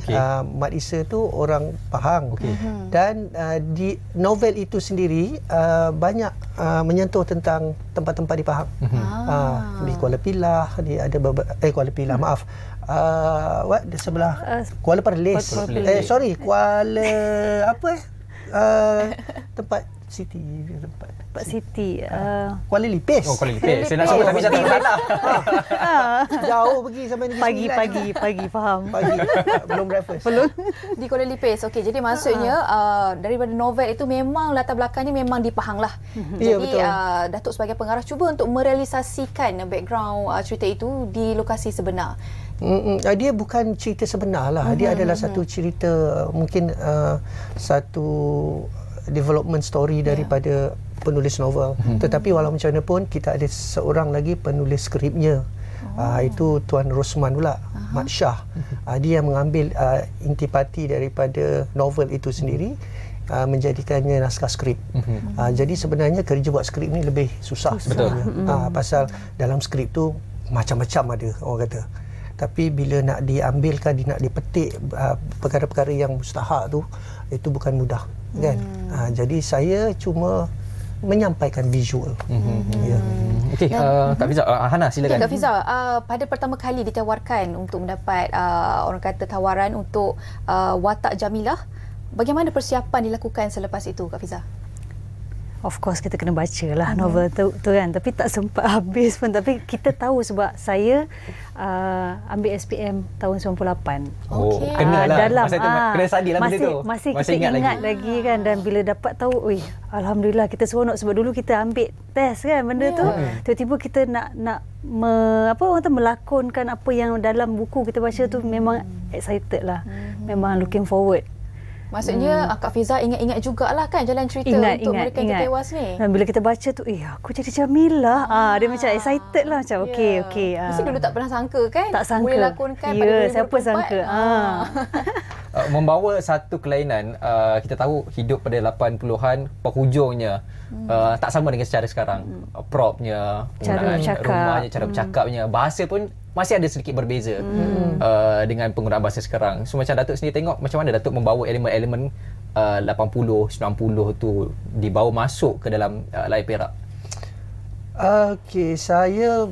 Mat Isa tu orang Pahang. Dan di novel itu sendiri banyak menyentuh tentang tempat-tempat di Pahang. Di Kuala Pilah, di ada Kuala Pilah, maaf. Di sebelah Kuala Perlis. Kuala apa Tempat Siti. Pak Siti. Kuala Lipis. Oh, Kuala Lipis. Saya nak sebut tapi saya tak salah. Jauh pergi sampai Negeri Sembilan. Pagi, faham. Pagi. Belum breakfast. Belum. Di Kuala Lipis. Okey, jadi maksudnya daripada novel itu memang latar belakangnya memang di Pahang lah. Ya, Jadi Datuk sebagai pengarah cuba untuk merealisasikan background cerita itu di lokasi sebenar. Dia bukan cerita sebenar lah. Dia adalah satu cerita, mungkin satu development story daripada penulis novel. Tetapi walau macam mana pun kita ada seorang lagi penulis skripnya. Itu Tuan Rosman pula, Mat Shah. Dia yang mengambil intipati daripada novel itu sendiri, menjadikannya naskah skrip. Jadi sebenarnya kerja buat skrip ni lebih susah sebenarnya. Pasal dalam skrip tu macam-macam ada orang kata. Tapi bila nak diambilkan, nak dipetik perkara-perkara yang mustahak tu, itu bukan mudah, kan? Jadi saya cuma menyampaikan visual. Okey, Kak Fiza, Hana silakan. Kak Fiza, pada pertama kali ditawarkan untuk mendapat orang kata tawaran untuk Watak Jamilah, bagaimana persiapan dilakukan selepas itu, Kak Fiza? Of course kita kena baca lah novel tu kan, tapi tak sempat habis pun. Tapi kita tahu sebab saya ambil SPM tahun 98. Oh, kena lah. Dalam, masa tu kena study lah benda tu. Masih kita ingat lagi kan. Dan bila dapat tahu, alhamdulillah kita seronok sebab dulu kita ambil test kan benda tu. Tiba-tiba kita nak melakonkan apa yang dalam buku kita baca tu, memang excited lah. Memang looking forward. Maksudnya Kak Fiza ingat-ingat jugalah kan jalan cerita untuk mereka yang tewas ni. Dan bila kita baca tu, aku jadi Jamilah. Dia macam excited lah, macam okey. Mesti dulu tak pernah sangka kan? Tak sangka. Boleh lakonkan pada 2024. Siapa sangka. Membawa satu kelainan, kita tahu hidup pada 80-an, penghujungnya tak sama dengan secara sekarang. Propnya, penggunaan rumahnya, cara bercakapnya, bahasa pun masih ada sedikit berbeza dengan penggunaan bahasa sekarang. So macam Datuk sendiri tengok macam mana Datuk membawa elemen-elemen 80, 90 tu dibawa masuk ke dalam layar perak. Okey, saya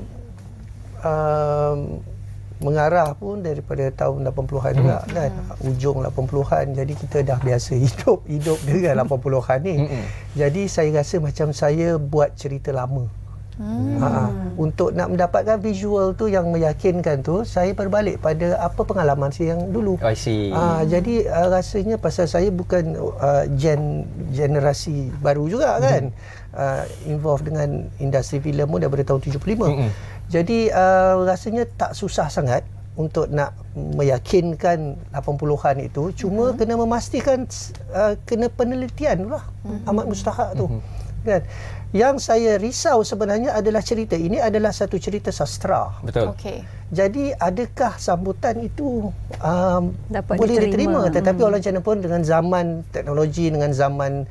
mengarah pun daripada tahun 80-an juga kan, ujung 80-an. Jadi kita dah biasa hidup dengan 80-an ni. Jadi saya rasa macam saya buat cerita lama. Untuk nak mendapatkan visual tu yang meyakinkan tu, saya berbalik pada apa pengalaman saya yang dulu. I see. Jadi rasanya pasal saya bukan generasi baru juga kan, involved dengan industri filem pun daripada tahun 75. Jadi rasanya tak susah sangat untuk nak meyakinkan 80-an itu. Cuma kena memastikan kena penelitian lah, amat mustahak tu kan. Yang saya risau sebenarnya adalah cerita ini adalah satu cerita sastra. Betul. Okey. Jadi adakah sambutan itu dapat boleh diterima? diterima. Tetapi walau macam mana pun dengan zaman teknologi, dengan zaman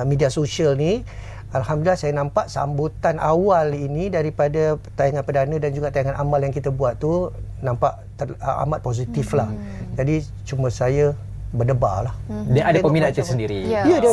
media sosial ni, alhamdulillah saya nampak sambutan awal ini daripada tayangan perdana dan juga tayangan amal yang kita buat tu nampak amat positif lah. Jadi cuma saya berdebar lah. Dia ada peminat tersendiri. Ya, dia ada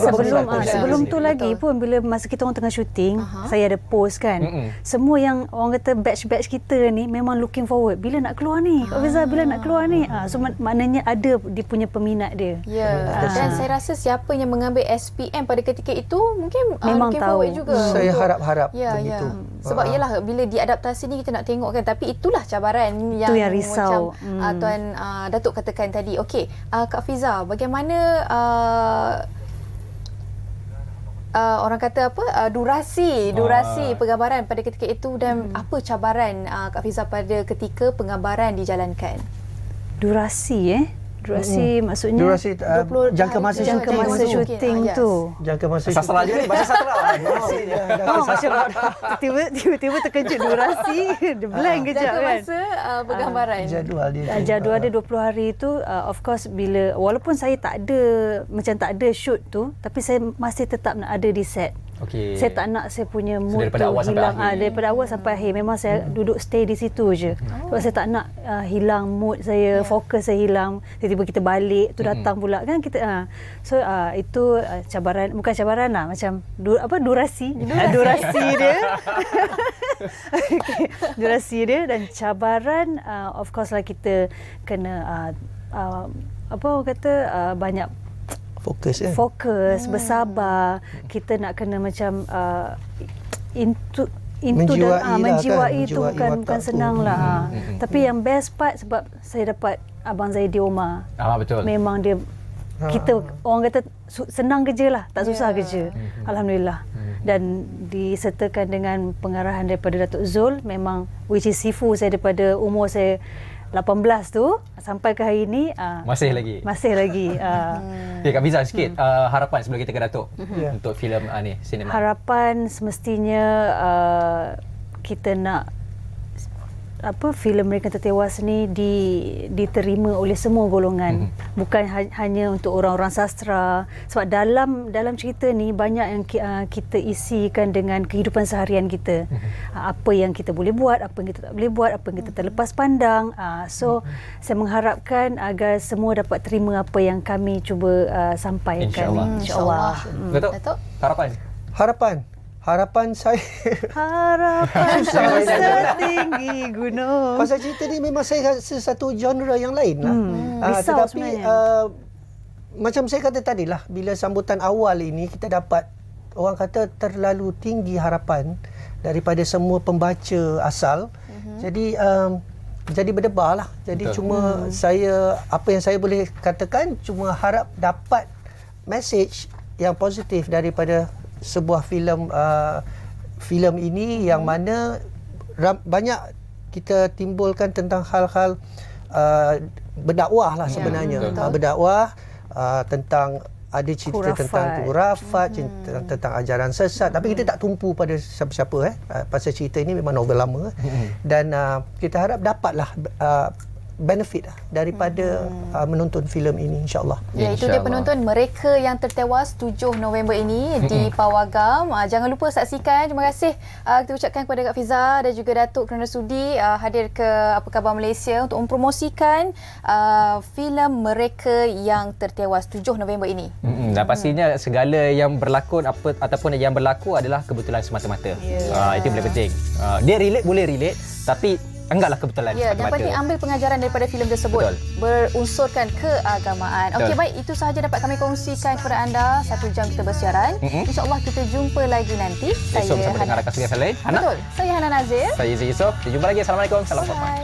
sebelum tu lagi pun bila masa kita orang tengah syuting, saya ada post kan. Semua yang orang kata batch-batch kita ni memang looking forward bila nak keluar ni. Kak Fiza bila nak keluar ni. So maknanya ada dia punya peminat dia. Ya. Dan saya rasa siapa yang mengambil SPM pada ketika itu mungkin memang looking tahu. forward juga. Saya harap-harap begitu. Sebab yalah bila diadaptasi ni kita nak tengok kan, tapi itulah cabaran yang risau. Macam Tuan Datuk katakan tadi. Okey, Kak Fiza, bagaimana orang kata apa durasi penggambaran pada ketika itu dan apa cabaran Kak Fiza pada ketika penggambaran dijalankan? Durasi maksudnya jangka masa syuting tu. Jangka masa sastra je ni, bahasa sastra. Tiba-tiba terkejut durasi. Dia blank kejap kan. Jangka masa penggambaran. Jadual dia 20 hari tu, of course bila walaupun saya tak ada shoot tu, tapi saya masih tetap nak ada di set. Okay. Saya tak nak saya punya mood daripada tu hilang. Daripada awal sampai akhir memang saya duduk stay di situ je. Sebab saya tak nak hilang mood saya, fokus saya hilang. Tiba-tiba kita balik tu datang pula kan kita. So itu cabaran, bukan cabaran lah, macam durasi dia. Okay. Durasi dia dan cabaran of course lah kita kena apa orang kata banyak fokus, bersabar. Kita nak kena macam menjiwai itu bukan senang lah. Tapi yang best part sebab saya dapat abang Zaidi Omar. Betul. Memang dia kita orang kata senang kerja lah, tak susah kerja. Alhamdulillah. Dan disertakan dengan pengarahan daripada Datuk Zul, memang which is Sifu saya daripada umur saya 18 tu sampai ke hari ni masih lagi. Okay, Kak Fiza sikit harapan sebelum kita ke Datuk untuk filem ni sinema. Harapan semestinya kita nak filem Mereka Tertewas ni diterima oleh semua golongan, bukan hanya untuk orang-orang sastra, sebab dalam cerita ni banyak yang kita isikan dengan kehidupan seharian kita. Apa yang kita boleh buat, apa yang kita tak boleh buat, apa yang kita terlepas pandang. So saya mengharapkan agar semua dapat terima apa yang kami cuba sampaikan. InsyaAllah. Datuk, Harapan saya setinggi gunung. Pasal cerita ni memang saya rasa satu genre yang lain lah. Risau tetapi macam saya kata tadi lah, bila sambutan awal ini kita dapat, orang kata terlalu tinggi harapan daripada semua pembaca asal. Jadi berdebar lah. Jadi cuma saya, apa yang saya boleh katakan, cuma harap dapat message yang positif daripada sebuah filem ini yang mana banyak kita timbulkan tentang hal-hal berdakwah lah sebenarnya. Berdakwah tentang ada cerita tentang khurafat, tentang ajaran sesat, tapi kita tak tumpu pada siapa-siapa pasal cerita ini memang novel lama dan kita harap dapatlah benefit daripada menonton filem ini, insyaAllah. Ya, itu dia penonton Mereka Yang Tertewas 7 November ini di Pawagam. Jangan lupa saksikan. Terima kasih kita ucapkan kepada Kak Fiza dan juga Datuk kerana sudi hadir ke Apa Khabar Malaysia untuk mempromosikan filem Mereka Yang Tertewas 7 November ini. Dan pastinya segala yang berlakon ataupun yang berlaku adalah kebetulan semata-mata. Itu yang paling penting. Dia boleh relate, tapi anggaplah kebetulan. Ya, yang penting ambil pengajaran daripada filem tersebut. Betul. Berunsurkan keagamaan. Okey, baik, itu sahaja dapat kami kongsikan kepada anda. 1 jam kita bersiaran. InsyaAllah kita jumpa lagi nanti. Esok bersama dengan rakan-rakan lain. Betul. Saya Hana Nazir. Saya Izzy Yusof. Kita jumpa lagi. Assalamualaikum. Salam hormat.